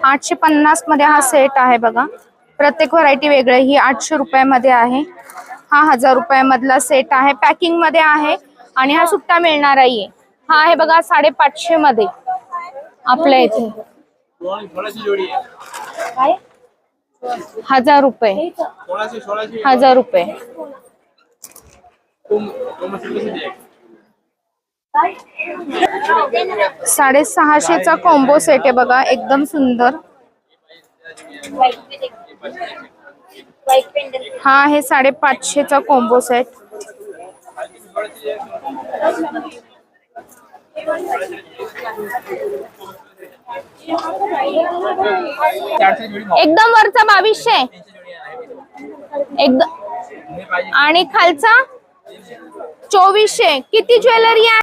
850 मध्ये हा सेट आहे बघा. प्रत्येक व्हरायटी वेगळी. ही 800 रुपयामध्ये आहे. हा 1000 रुपयामधला सेट आहे. पॅकिंग मध्ये आहे आणि हा सुट्टा मिळणार आहे. हा आहे बघा 550 मध्ये आपल्या इथे. 1000 रुपये. 1000 रुपये. 650चा कॉम्बो सेट आहे बघा. एकदम सुंदर. हा आहे 550चा कॉम्बो सेट. एकदम वरचा 2200 एकदम आणि खालचा 2400. किती ज्वेलरी आहे?